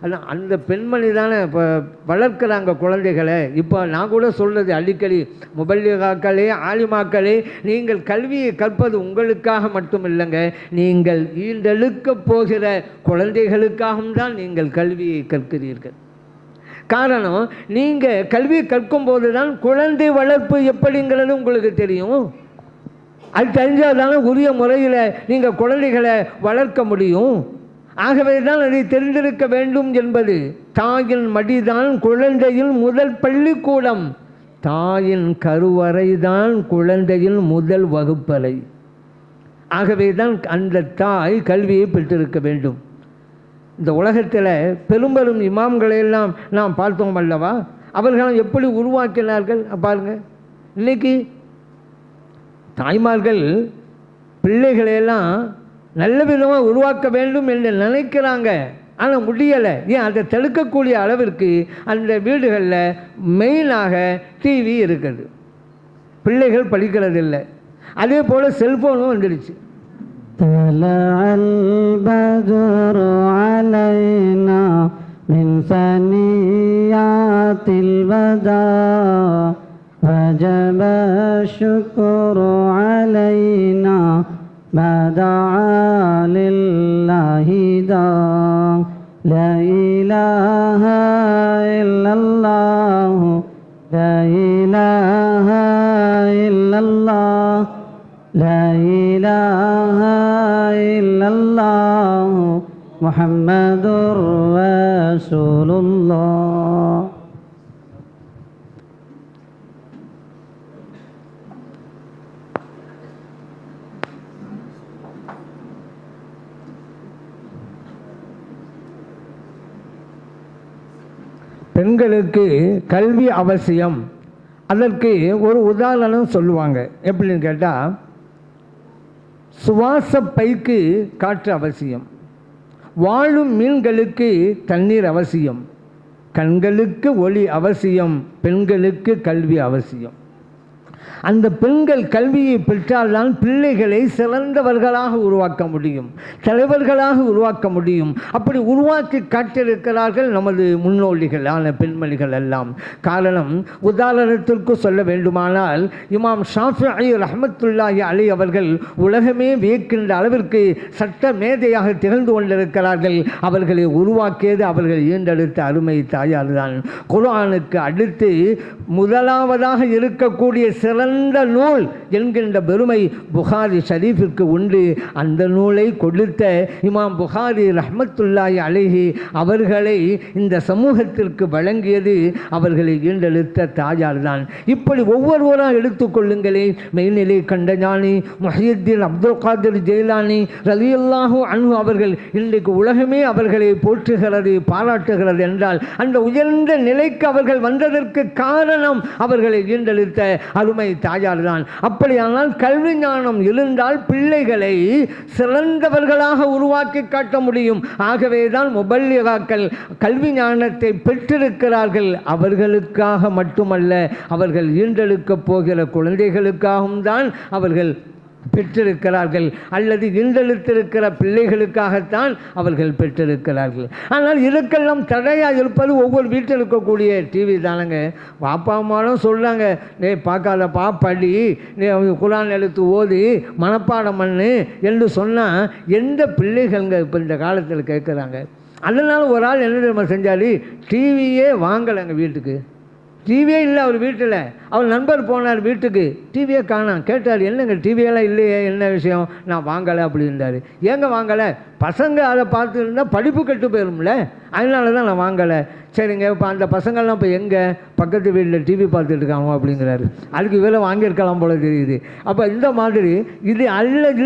ஆனால் அந்த பெண்மணி தானே இப்போ வளர்க்குறாங்க குழந்தைகளை. இப்போ நான் கூட சொல்கிறது அடிக்கடி, முபல்லிகாக்களே ஆலிமாக்களே, நீங்கள் கல்வியை கற்பது உங்களுக்காக மட்டும் இல்லைங்க, நீங்கள் ஈண்டெழுக்கப் போகிற குழந்தைகளுக்காகவும் தான் நீங்கள் கல்வியை கற்கிறீர்கள். காரணம், நீங்கள் கல்வியை கற்கும்போது தான் குழந்தை வளர்ப்பு எப்படிங்கிறது உங்களுக்கு தெரியும். அது தெரிஞ்சால் தானே உரிய முறையில் நீங்கள் குழந்தைகளை வளர்க்க முடியும். ஆகவே தான் அதை தெரிந்திருக்க வேண்டும் என்பது. தாயின் மடிதான் குழந்தையின் முதல் பள்ளிக்கூடம், தாயின் கருவறை தான் குழந்தையின் முதல் வகுப்பறை. ஆகவே தான் அந்த தாய் கல்வியை பெற்றிருக்க வேண்டும். இந்த உலகத்தில் பெரும்பெரும் இமாம்களையெல்லாம் நாம் பார்த்தோம் அல்லவா, அவர்கள் எப்படி உருவாக்கினார்கள் பாருங்கள். இன்றைக்கி தாய்மார்கள் பிள்ளைகளையெல்லாம் நல்ல விதமாக உருவாக்க வேண்டும் என்று நினைக்கிறாங்க, ஆனால் முடியலை. ஏன்? அதை தடுக்கக்கூடிய அளவிற்கு அந்த வீடுகளில் மெயினாக டிவி இருக்குது, பிள்ளைகள் படிக்கிறதில்லை. அதே போல் செல்ஃபோனும் வந்துடுச்சு. ما دعا لله دا لا إله إلا الله لا إله إلا الله لا إله إلا الله محمد رسول الله. பெண்களுக்கு கல்வி அவசியம். அதற்கு ஒரு உதாரணம் சொல்லுவாங்க. எப்படின்னு கேட்டால், சுவாச பைக்கு காற்று அவசியம், வாழும் மீன்களுக்கு தண்ணீர் அவசியம், கண்களுக்கு ஒளி அவசியம், பெண்களுக்கு கல்வி அவசியம். அந்த பெண்கள் கல்வியை பெற்றால்தான் பிள்ளைகளை சிறந்தவர்களாக உருவாக்க முடியும், தலைவர்களாக உருவாக்க முடியும். அப்படி உருவாக்கி காட்டியிருக்கிறார்கள் நமது முன்னோடிகளான பெண்மணிகள் எல்லாம். காரணம், உதாரணத்திற்கு சொல்ல வேண்டுமானால் இமாம் ஷாஃபிஈ ரஹ்மத்துல்லாஹி அலைஹி அவர்கள் உலகமே வியக்கின்ற அளவிற்கு சட்ட மேதையாக திகழ்ந்து கொண்டிருக்கிறார்கள். அவர்களை உருவாக்கியது அவர்கள் ஈண்டெடுத்த அருமை தாயார் தான். குர்ஆனுக்கு அடுத்து முதலாவதாக இருக்கக்கூடிய சிறந்த நூல் என்கின்ற பெருமை புகாரி ஷரீஃபிற்கு உண்டு. அந்த நூலை கொடுத்த இமாம் புகாரி ரஹ்மத்துல்லாஹி அலைஹி அவர்களை இந்த சமூகத்திற்கு வழங்கியது அவர்களை ஈண்டெடுத்த தாயார் தான். இப்படி ஒவ்வொருவராக எடுத்துக்கொள்ளுங்களே. மெய்நிலை கண்ட ஞானி முஹ்யித்தீன் அப்துல் காதிர் ஜெயிலானி ரலியல்லாஹு அன்ஹு அவர்கள் இன்றைக்கு உலகமே அவர்களை போற்றுகிறது, பாராட்டுகிறது என்றால் அந்த உயர்ந்த நிலைக்கு அவர்கள் வந்ததற்கு காரணம் அவர்களை ஈண்டெடுத்த அருமை தாயார் தான். அப்படியானால் கல்வி ஞானம் இருந்தால் பிள்ளைகளை சிறந்தவர்களாக உருவாக்கி காட்ட முடியும். ஆகவேதான் முபல்லிகாக்கள் கல்வி ஞானத்தை பெற்றிருக்கிறார்கள். அவர்களுக்காக மட்டுமல்ல, அவர்கள் ஈண்டெடுக்கப் போகிற குழந்தைகளுக்காகவும் தான் அவர்கள் பெற்றிருக்கிறார்கள், அல்லது ஈண்டெடுத்திருக்கிற பிள்ளைகளுக்காகத்தான் அவர்கள் பெற்றிருக்கிறார்கள். ஆனால் இதுக்கெல்லாம் தடையாக இருப்பது ஒவ்வொரு வீட்டில் இருக்கக்கூடிய டிவி தானங்க. பாப்பா அம்மாவும் சொல்கிறாங்க, நீ பார்க்காதப்பா, படி, நீ குர்ஆன் எழுத்து ஓதி மனப்பாடம் பண்ணு என்று சொன்னால் எந்த பிள்ளைகள்ங்க இப்போ இந்த காலத்தில் கேட்குறாங்க? அதனால் ஒரு ஆள் என்ன தெரியுமா செஞ்சாரு, டிவியே வாங்கலைங்க வீட்டுக்கு. டிவியே இல்லை அவர் வீட்டில். அவர் நண்பர் போனார் வீட்டுக்கு, டிவியே காணாம். கேட்டார், என்னங்க டிவியெல்லாம் இல்லையே, என்ன விஷயம்? நான் வாங்கலை அப்படின்றாரு. ஏங்க வாங்கலை? பசங்க அதை பார்த்துட்டு இருந்தால் படிப்பு கெட்டு போயிடும்ல, அதனால தான் நான் வாங்கலை. சரிங்க, இப்போ அந்த பசங்கள்லாம் இப்போ எங்கே? பக்கத்து வீட்டில் டிவி பார்த்துட்டு இருக்காங்க அப்படிங்கிறாரு. அதுக்கு வேலை வாங்கியிருக்கலாம் போல தெரியுது. அப்போ இந்த மாதிரி இது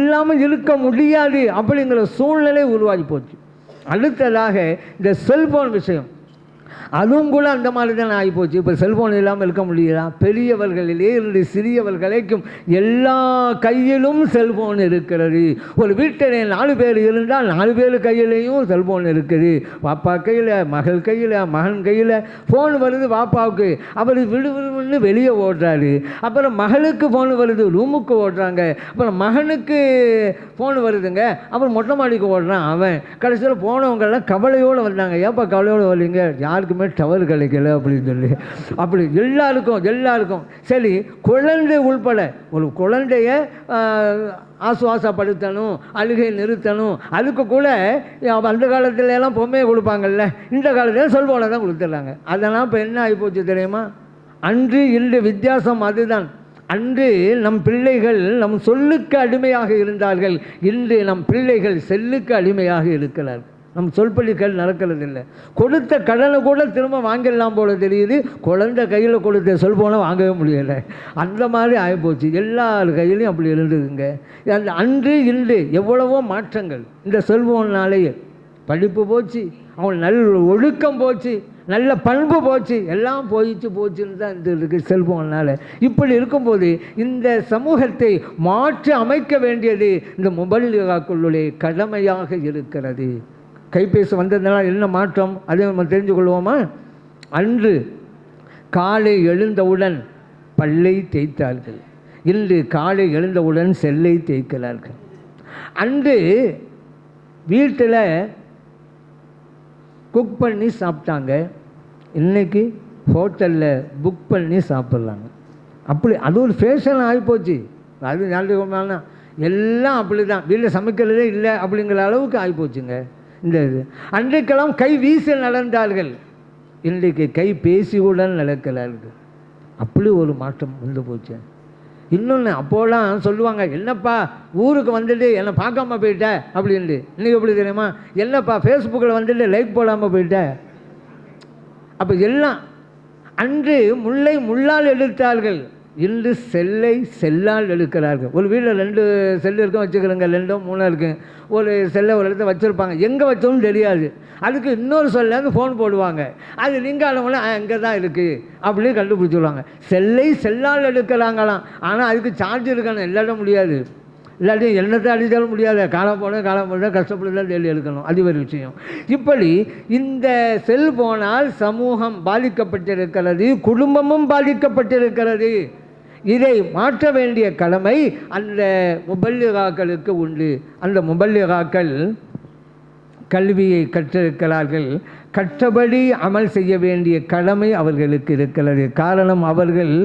இல்லாமல் இருக்க முடியாது அப்படிங்கிற சூழ்நிலை உருவாகி போச்சு. அடுத்ததாக இந்த செல்ஃபோன் விஷயம், அதுவும் கூட அந்த மாதிரி தான் ஆகிப்போச்சு. இப்போ செல்ஃபோன் இல்லாமல் இருக்க முடியல. பெரியவர்களிலே இருந்து சிறியவர்களுக்கும் எல்லா கையிலும் செல்ஃபோன் இருக்கிறது. ஒரு வீட்டில் 4 பேர் இருந்தால் 4 பேர் கையிலையும் செல்ஃபோன் இருக்குது. பாப்பா கையில், மகள் கையில், மகன் கையில் ஃபோன் வருது பாப்பாவுக்கு, அவர் விடுவிடுன்னு வெளியே ஓடுறாரு. அப்புறம் மகளுக்கு ஃபோன் வருது, ரூமுக்கு ஓடுறாங்க. அப்புறம் மகனுக்கு ஃபோன் வருதுங்க, அப்புறம் மொட்டை மாடிக்கு ஓடுறான் அவன். கடைசியில் போனவங்கெல்லாம் கவலையோடு வந்தாங்க. ஏப்பா கவலையோடு வரீங்க? யாருக்குமே டவர் கிடைக்கல அப்படின்னு சொல்லி. அப்படி எல்லாருக்கும் சரி, குழந்தை உள்பட ஒரு குழந்தைய ஆசுவாசப்படுத்தணும், அழுகை நிறுத்தணும். அதுக்கு கூட அந்த காலத்துல எல்லாம் பொம்மையை கொடுப்பாங்கல்ல, இந்த காலத்தில் செல்போனை தான் கொடுத்துட்றாங்க. அதெல்லாம் இப்போ என்ன ஆகிப்போச்சு தெரியுமா? அன்று இன்று வித்தியாசம் அதுதான். அன்று நம் பிள்ளைகள் நம் சொல்லுக்கு அடிமையாக இருந்தார்கள், இன்று நம் பிள்ளைகள் செல்லுக்கு அடிமையாக இருக்கிறார்கள். நம் சொல்பள்ளிகள் நடக்கிறதில்லை. கொடுத்த கடனை கூட திரும்ப வாங்கிடலாம் போல தெரியுது, குழந்தை கையில் கொடுத்த செல்போனை வாங்கவே முடியலை. அந்த மாதிரி ஆகிப்போச்சு. எல்லார் கையிலையும் அப்படி இருந்ததுங்க. அந்த அன்று இன்று எவ்வளவோ மாற்றங்கள் இந்த செல்போன்னாலேயே. படிப்பு போச்சு, அவன் நல்ல ஒழுக்கம் போச்சு, நல்ல பண்பு போச்சு, எல்லாம் போச்சுன்னு தான் இருக்கு செல்போனால். இப்படி இருக்கும்போது இந்த சமூகத்தை மாற்றி அமைக்க வேண்டியது இந்த முபல்லிகாக்களுடைய கடமையாக இருக்கிறது. கைபேசி வந்ததுனால என்ன மாற்றம், அதை நம்ம தெரிஞ்சு கொள்வோமா? அன்று காலை எழுந்தவுடன் பல்லை தேய்த்தார்கள், இன்று காலை எழுந்தவுடன் செல்லை தேய்க்கிறார்கள். அன்று வீட்டில் குக் பண்ணி சாப்பிட்டாங்க, இன்றைக்கி ஹோட்டலில் புக் பண்ணி சாப்பிட்றாங்க. அப்படி அது ஒரு ஃபேஷன் ஆகிப்போச்சு. அது ஞாபகம் எல்லாம் அப்படி தான், வீட்டில் சமைக்கிறதே இல்லை அப்படிங்கிற அளவுக்கு ஆகிப்போச்சுங்க இந்த இது. அன்றைக்கெல்லாம் கை வீசி நடந்தார்கள், இன்றைக்கு கை பேசியுடன் நடக்கிறார்கள். அப்படி ஒரு மாற்றம் வந்து போச்சு. இன்னொன்று, அப்போலாம் சொல்லுவாங்க, என்னப்பா ஊருக்கு வந்துட்டு என்னை பார்க்காம போயிட்ட அப்படின்ட்டு. இன்றைக்கி எப்படி தெரியுமா? என்னப்பா ஃபேஸ்புக்கில் வந்துட்டு லைக் போடாமல் போயிட்ட. அப்போ எல்லாம் அன்று முல்லை முள்ளால் எடுத்தார்கள், இன்று செல்லை செல்லால் எடுக்கிறார்கள். ஒரு வீட்டில் 2 செல்லு இருக்கும் வச்சுக்கிறோங்க, 2 3 இருக்குங்க. ஒரு செல்லை ஒரு இடத்துல வச்சுருப்பாங்க, எங்கே வச்சோன்னு தெரியாது. அதுக்கு இன்னொரு செல்லேருந்து ஃபோன் போடுவாங்க, அது லிங்கானவங்கள அங்கே தான் இருக்குது அப்படின்னு கண்டுபிடிச்சிடுவாங்க. செல்லை செல்லால் எடுக்கிறாங்களாம். ஆனால் அதுக்கு சார்ஜ் இருக்கணும், எல்லாரும் முடியாது. இல்லாட்டி என்னத்தை அடித்தாலும் முடியாது, காலம் போனால் கஷ்டப்பட்டு தான் தேடி எடுக்கணும், அது ஒரு விஷயம். இப்படி இந்த செல்போனால் சமூகம் பாதிக்கப்பட்டிருக்கிறது, குடும்பமும் பாதிக்கப்பட்டிருக்கிறது. இதை மாற்ற வேண்டிய கடமை அந்த முபல்லிகாக்களுக்கு உண்டு. அந்த முபல்லிகாக்கள் கல்வியை கற்றிருக்கிறார்கள், கற்றபடி அமல் செய்ய வேண்டிய கடமை அவர்களுக்கு இருக்கிறது. காரணம், அவர்கள்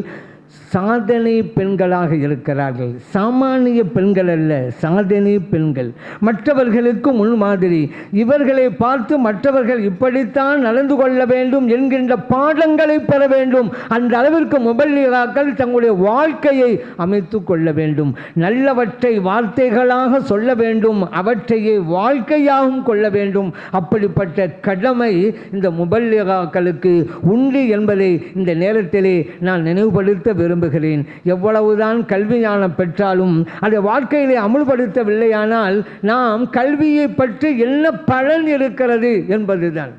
சாதனை பெண்களாக இருக்கிறார்கள். சாமானிய பெண்கள் அல்ல, சாதனை பெண்கள், மற்றவர்களுக்கு முன்மாதிரி. இவர்களை பார்த்து மற்றவர்கள் இப்படித்தான் நடந்து கொள்ள வேண்டும் என்கின்ற பாடங்களை பெற வேண்டும். அந்த அளவிற்கு முபல்லிகாக்கள் தங்களுடைய வாழ்க்கையை அமைத்து கொள்ள வேண்டும். நல்லவற்றை வார்த்தைகளாக சொல்ல வேண்டும், அவற்றையே வாழ்க்கையாகவும் கொள்ள வேண்டும். அப்படிப்பட்ட கடமை இந்த முபல்லிகாக்களுக்கு உண்டு என்பதை இந்த நேரத்திலே நான் நினைவுபடுத்த விரும்புகிறேன். எவ்வளவுதான் கல்வி ஞானம் பெற்றாலும் அதை வாழ்க்கையிலே அமுல்படுத்தவில்லையானால் நாம் கல்வியை பற்றி என்ன பலன் இருக்கிறது என்பதுதான்.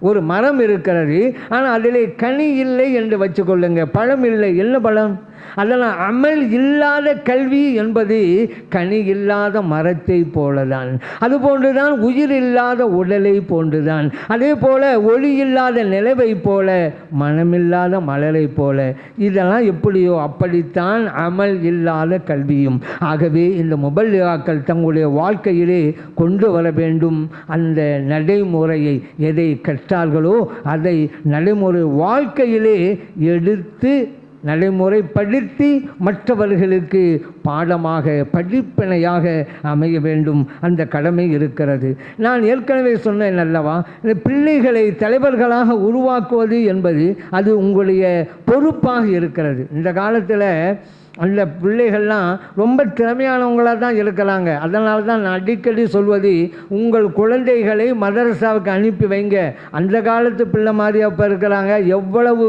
ஒரு மரம் இருக்கிறது, ஆனால் அதிலே கனி இல்லை என்று வச்சுக்கொள்ளுங்க, பழம் இல்லை, என்ன பழம்? அதனால் அமல் இல்லாத கல்வி என்பது கனி இல்லாத மரத்தை போலதான். அதுபோன்றுதான் உயிர் இல்லாத உடலை போன்றுதான். அதே போல ஒளி இல்லாத நிலவை போல, மனமில்லாத மலரை போல. இதெல்லாம் எப்படியோ அப்படித்தான் அமல் இல்லாத கல்வியும். ஆகவே இந்த முபல்லிகாக்கள் தங்களுடைய வாழ்க்கையிலே கொண்டு வர வேண்டும் அந்த நடைமுறையை. எதை கற்றார்களோ அதை நடைமுறை வாழ்க்கையிலே எடுத்து நடைமுறைப்படுத்தி மற்றவர்களுக்கு பாடமாக படிப்பினையாக அமைய வேண்டும். அந்த கடமை இருக்கிறது. நான் ஏற்கனவே சொன்னேன் அல்லவா, இந்த பிள்ளைகளை தலைவர்களாக உருவாக்குவது என்பது அது உங்களுடைய பொறுப்பாக இருக்கிறது. இந்த காலத்தில் அந்த பிள்ளைகள்லாம் ரொம்ப திறமையானவங்களாக தான் இருக்கிறாங்க. அதனால தான் நான் அடிக்கடி சொல்வது, உங்கள் குழந்தைகளை மதரசாவுக்கு அனுப்பி வைங்க. அந்த காலத்து பிள்ளை மாதிரி அப்போ இருக்கிறாங்க, எவ்வளவு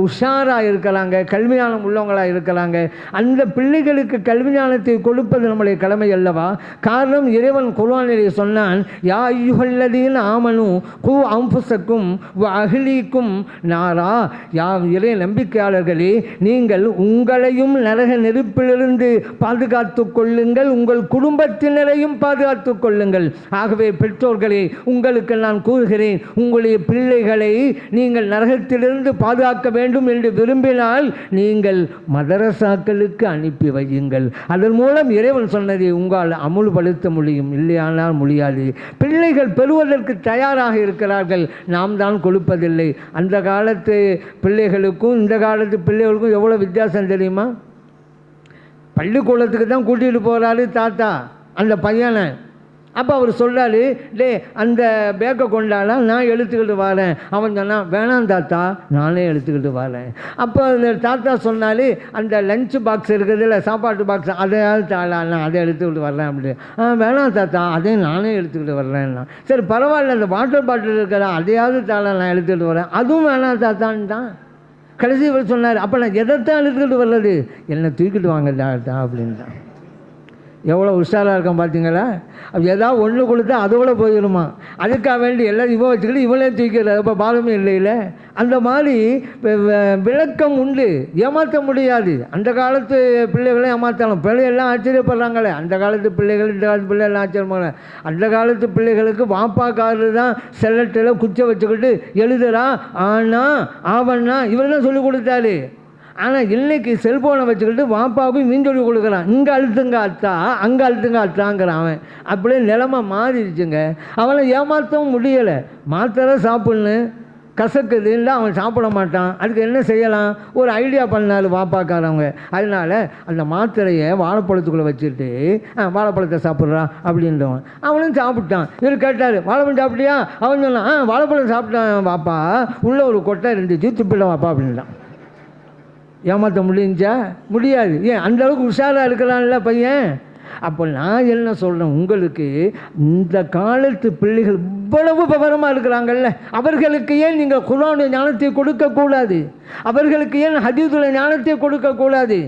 உஷாராக இருக்கிறாங்க, கல்வி ஞானம் உள்ளவங்களாக இருக்கிறாங்க. அந்த பிள்ளைகளுக்கு கல்வி ஞானத்தை கொடுப்பது நம்முடைய கடமை அல்லவா? காரணம், இறைவன் குர்ஆனிலே சொன்னான், யா அய்யுஹல்லதீன ஆமனு கூ அன்ஃபுஸக்கும் வ அஹ்லீக்கும் நாரா. யா இறை நம்பிக்கையாளர்களே, நீங்கள் உங்களையும் நரக நெருப்பிலிருந்து பாதுகாத்து கொள்ளுங்கள், உங்கள் குடும்பத்தினரையும் பாதுகாத்து கொள்ளுங்கள். ஆகவே பெற்றோர்களே, உங்களுக்கு நான் கூறுகிறேன், உங்களுடைய பிள்ளைகளை நீங்கள் நரகத்திலிருந்து பாதுகாக்க வேண்டும் என்று விரும்பினால் நீங்கள் மதரசாக்களுக்கு அனுப்பி வையுங்கள். அதன் மூலம் இறைவன் சொன்னதை உங்களால் அமுல்படுத்த முடியும், இல்லையானால் முடியாது. பிள்ளைகள் பெறுவதற்கு தயாராக இருக்கிறார்கள், நாம் தான் கொடுப்பதில்லை. அந்த காலத்து பிள்ளைகளுக்கும் இந்த காலத்து பிள்ளைகளுக்கும் எவ்வளோ வித்தியாசம் தெரியுமா? பள்ளிக்கூடத்துக்கு தான் கூட்டிகிட்டு போகிறாரு தாத்தா அந்த பையனை. அப்போ அவர் சொல்கிறாரு, டே அந்த பேக்கை கொண்டாலாம், நான் எடுத்துக்கிட்டு வரேன். அவன் சொன்னான், வேணாம் தாத்தா, நானே எடுத்துக்கிட்டு வரேன். அப்போ அந்த தாத்தா சொன்னார், அந்த லஞ்ச் பாக்ஸ் இருக்குதுல்ல, சாப்பாட்டு பாக்ஸ், அதையாவது தாளா, நான் அதை எடுத்துக்கிட்டு வரேன் அப்படி. வேணாம் தாத்தா, அதையும் நானே எடுத்துக்கிட்டு வர்றேன்னா. சரி பரவாயில்ல, அந்த வாட்டர் பாட்டில் இருக்கிறா, அதையாவது தாளா, நான் எடுத்துக்கிட்டு வரேன். அதுவும் வேணாம் தாத்தான்னு தான். கடைசி இவர் சொன்னார், அப்போ நான் எதைத்தான் எடுத்துக்கிட்டு வர்றது? என்னை தூக்கிட்டு வாங்க தாத்தா அப்படின்ட்டான். எவ்வளோ உஷாராக இருக்கான் பார்த்தீங்களா? அப்போ ஏதாவது ஒன்று கொடுத்தா அதோட போயிடுமா, அதுக்காக வேண்டி எல்லாம் இவன் வச்சுக்கிட்டு இவளே தூக்கிறது. அப்போ பாலமே இல்லையில. அந்த மாதிரி விளக்கம் உண்டு, ஏமாற்ற முடியாது. அந்த காலத்து பிள்ளைகளை ஏமாற்றலாம். பிள்ளைகள்லாம் ஆச்சரியப்படுறாங்களே, அந்த காலத்து பிள்ளைகள் இந்த காலத்து பிள்ளை எல்லாம் ஆச்சரியப்படுறாங்க. அந்த காலத்து பிள்ளைகளுக்கு வாப்பாக்காரர் தான் செல்லட்டில் குச்சை வச்சுக்கிட்டு எழுதுறா, ஆனா ஆவண்ணா இவர் தான் சொல்லி கொடுத்தாரு. ஆனால் இன்னைக்கு செல்ஃபோனை வச்சுக்கிட்டு வாப்பாவுக்கும் மீன் சொல்லி கொடுக்குறான். இங்கே அழுத்துங்க அத்தா, அங்கே அழுத்துங்க அத்தாங்கிறான் அவன். அப்படியே நிலைமை மாறிடுச்சுங்க. அவனை ஏமாற்றவும் முடியலை. மாத்திரை சாப்பிட்ணும், கசக்குதுன்னா அவன் சாப்பிட மாட்டான். அதுக்கு என்ன செய்யலாம்? ஒரு ஐடியா பண்ணார் வாப்பாக்காரவங்க. அதனால் அந்த மாத்திரையை வாழைப்பழத்துக்குள்ளே வச்சுட்டு வாழைப்பழத்தை சாப்பிட்றான் அப்படின்றவன் அவனும் சாப்பிட்டான். இவர் கேட்டார், வாழைப்பழம் சாப்பிட்டியா? அவன் சொன்னான், வாழைப்பழம் சாப்பிட்டான் வாப்பா, உள்ளே ஒரு கொட்டை இருந்துச்சு, துப்பிட வாப்பா அப்படின்ட்டான். ஏமாற்ற முடிஞ்சா? முடியாது. ஏன் அந்த அளவுக்கு உஷாராக இருக்கிறான்ல பையன். அப்போ நான் என்ன சொல்கிறேன், உங்களுக்கு இந்த காலத்து பிள்ளைகள் இவ்வளவு விவரமாக இருக்கிறாங்கல்ல, அவர்களுக்கு ஏன் நீங்கள் குர்ஆனுடைய ஞானத்தை கொடுக்கக்கூடாது? அவர்களுக்கு ஏன் ஹதீஸுடைய ஞானத்தை கொடுக்கக்கூடாது?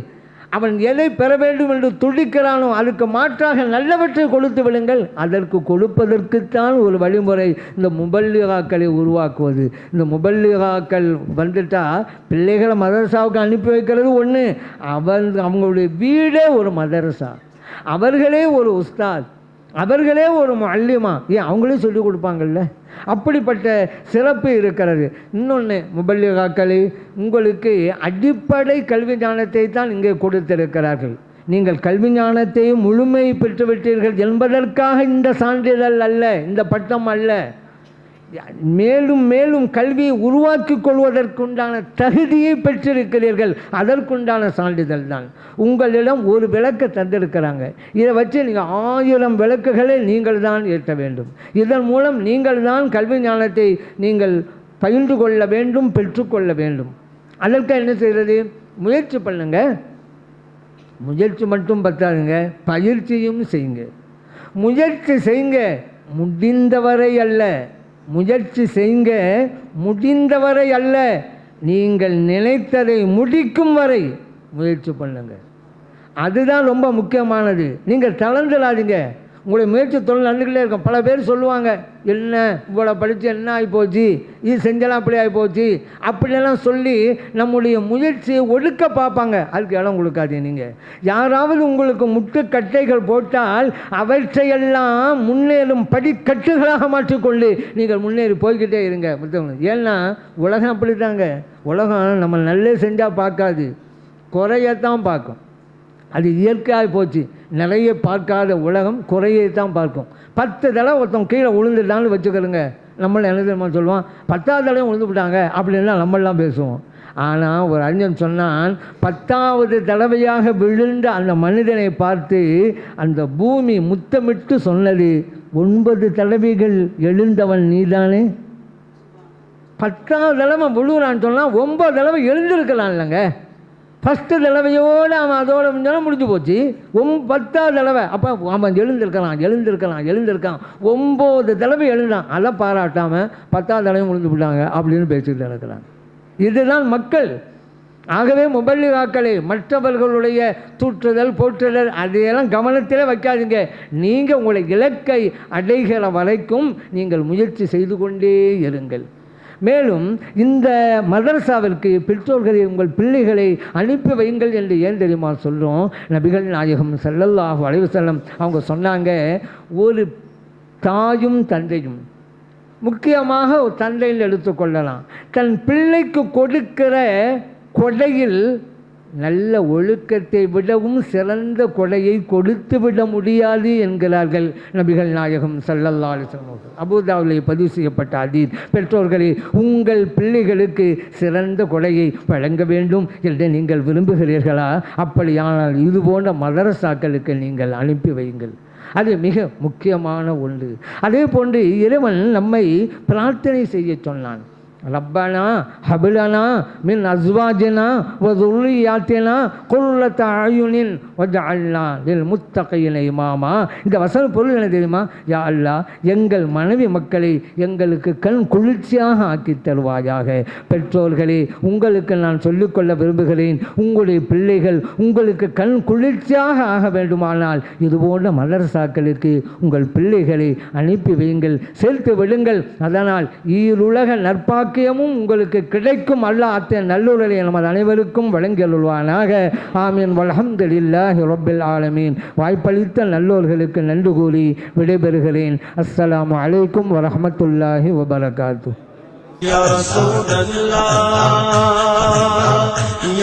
அவன் எதை பெற வேண்டும் என்று துடிக்கிறானோ அதுக்கு மாற்றாக நல்லவற்றை கொடுத்து விடுங்கள். அதற்கு கொடுப்பதற்குத்தான் ஒரு வழிமுறை இந்த முபல்லிகாக்களை உருவாக்குவது. இந்த முபல்லிகாக்கள் வந்துட்டால் பிள்ளைகளை மதரசாவுக்கு அனுப்பி வைக்கிறது ஒன்று, அவங்களுடைய வீடே ஒரு மதரசா. அவர்களே ஒரு உஸ்தாத், அவர்களே ஒரு முஅல்லிமா, ஏன் அவங்களே சொல்லிக் கொடுப்பாங்கல்ல. அப்படிப்பட்ட சிறப்பு இருக்கிறது. இன்னொன்று, முபல்லிகாக்களே, உங்களுக்கு அடிப்படை கல்வி ஞானத்தை தான் இங்கே கொடுத்திருக்கிறார்கள். நீங்கள் கல்வி ஞானத்தை முழுமை பெற்றுவிட்டீர்கள் என்பதற்காக இந்த சான்றிதழ் அல்ல, இந்த பட்டம் அல்ல. மேலும் மேலும் கல்வியை உருவாக்கி கொள்வதற்குண்டான தகுதியை பெற்றிருக்கிறீர்கள், அதற்குண்டான சான்றிதழ் தான். உங்களிடம் ஒரு விளக்கை தந்திருக்கிறாங்க, இதை வச்சு நீங்கள் 1000 விளக்குகளை நீங்கள் தான் ஏற்ற வேண்டும். இதன் மூலம் நீங்கள் தான் கல்வி ஞானத்தை நீங்கள் பயின்று கொள்ள வேண்டும், பெற்றுக்கொள்ள வேண்டும். அதற்கு என்ன செய்கிறது? முயற்சி பண்ணுங்க. முயற்சி மட்டும் பத்தாதுங்க, பயிற்சியும் செய்யுங்க. முயற்சி செய்யுங்க, முடிந்தவரை அல்ல. முயற்சி செய்யுங்க, முடிந்தவரை அல்ல, நீங்கள் நினைத்ததை முடிக்கும் வரை முயற்சி பண்ணுங்க. அதுதான் ரொம்ப முக்கியமானது. நீங்கள் தளர்ந்துடாதீங்க. உங்களுடைய முயற்சி தொழில் நடந்துக்கிட்டே இருக்கும். பல பேர் சொல்லுவாங்க, என்ன இவ்வளோ படித்து என்ன ஆகிப்போச்சு, இது செஞ்சலாம் அப்படி ஆகிப்போச்சு, அப்படியெல்லாம் சொல்லி நம்முடைய முயற்சியை ஒடுக்க பார்ப்பாங்க. அதுக்கு இடம் கொடுக்காதீங்க. நீங்கள் யாராவது உங்களுக்கு முட்டுக்கட்டைகள் போட்டால் அவற்றையெல்லாம் முன்னேறும் படிக்கட்டுகளாக மாற்றிக்கொண்டு நீங்கள் முன்னேறி போய்கிட்டே இருங்க. ஏன்னா உலகம் அப்படி தாங்க. உலகம் நம்ம நல்லே செஞ்சால் பார்க்காது, குறையத்தான் பார்க்கும். அது இயற்கையாக போச்சு. நிறைய பார்க்காத உலகம் குறையை தான் பார்க்கும். 10 தடவை ஒருத்தன் கீழே விழுந்துட்டான்னு வச்சுக்கிறோங்க, நம்மளை என்ன தெரியுமா சொல்லுவான், 10வது தடவை விழுந்து விட்டாங்க அப்படின்லாம் நம்மளாம் பேசுவோம். ஆனால் ஒரு அறிஞன் சொன்னான், 10வது தடவையாக விழுந்த அந்த மனிதனை பார்த்து அந்த பூமி முத்தமிட்டு சொன்னது, 9 தடவைகள் எழுந்தவன் நீதானே. 10வது தடவை விழுகிறான்னு சொன்னால் 9 தடவை எழுந்திருக்கலாம் இல்லைங்க. ஃபஸ்ட்டு தடவையோடு அவன் அதோட முடிஞ்சு போச்சு. 10வது தடவை அப்போ அவன் எழுந்திருக்கான் 9 தடவை எழுந்தான். அதை பாராட்டாமல் 10வது தடவை முடிஞ்சு விட்டாங்க அப்படின்னு பேசிக்கிட்டு நடக்கிறாங்க. இதுதான் மக்கள். ஆகவே முபல்லிகாக்களே, மற்றவர்களுடைய தூற்றுதல் போற்றுதல் அதையெல்லாம் கவனத்தில் வைக்காதீங்க. நீங்கள் உங்களை இலக்கை அடைகிற வரைக்கும் நீங்கள் முயற்சி செய்து கொண்டே இருங்கள். மேலும் இந்த மதரசாவிற்கு பெற்றோர்களை உங்கள் பிள்ளைகளை அனுப்பி வையுங்கள் என்று ஏன் தெரியுமா சொல்கிறோம்? நபிகள் நாயகம் ஸல்லல்லாஹு அலைஹி வஸல்லம் அவங்க சொன்னாங்க, ஒரு தாயும் தந்தையும், முக்கியமாக ஒரு தந்தையில் எடுத்துக்கொள்ளலாம், தன் பிள்ளைக்கு கொடுக்கிற கொடையில் நல்ல ஒழுக்கத்தை விடவும் சிறந்த கொடையை கொடுத்து விட முடியாது என்கிறார்கள் நபிகள் நாயகம் ஸல்லல்லாஹு அலைஹி வஸல்லம். அபூதாவுலே பதிவு செய்யப்பட்ட ஹதீஸ். பெற்றோர்களே, உங்கள் பிள்ளைகளுக்கு சிறந்த கொடையை வழங்க வேண்டும் என்று நீங்கள் விரும்புகிறீர்களா? அப்படியானால் இது போன்ற மதரசாக்களுக்கு நீங்கள் அனுப்பி வையுங்கள். அது மிக முக்கியமான ஒன்று. அதே போன்று இறைவன் நம்மை பிரார்த்தனை செய்ய சொன்னான். ரப்பனா ஹப்லனா மின் அஸ்வாஜினா வ ذُرِّيَّاتِنَا قُرَّةَ أَعْيُنٍ وَاجْعَلْنَا لِلْمُتَّقِينَ إِمَامًا. இந்த வசன பொருள் என்ன தெரியுமா? யா அல்லாஹ், எங்கள் மனைவி மக்களை எங்களுக்கு கண் குளிர்ச்சியாக ஆக்கி தருவாயாக. பெற்றோர்களே, உங்களுக்கு நான் சொல்லிக்கொள்ள விரும்புகிறேன், உங்களுடைய பிள்ளைகள் உங்களுக்கு கண் குளிர்ச்சியாக ஆக வேண்டுமானால் இதுபோன்ற மதரசாக்களுக்கு உங்கள் பிள்ளைகளை அனுப்பி வையுங்கள், சேர்த்து விடுங்கள். அதனால் ஈருலக நற்பாக்கியமும் உங்களுக்கு கிடைக்கும். அல்லாஹ் அத்தகைய நல்லுறவை நமது அனைவருக்கும் வழங்கியருள்வானாக. ஆமீன். வல்ஹம்துலில்லாஹி ரப்பில் ஆலமீன். வாய்ப்பளித்த நல்லோர்களுக்கு நன்றி கூறி விடைபெறுகிறேன். அஸ்ஸலாமு அலைக்கும் வரஹ்மத்துல்லாஹி வபரகாத்துஹு. يا رسول الله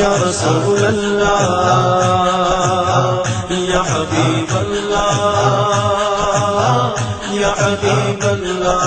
يا رسول الله يا حبيب الله يا حبيب الله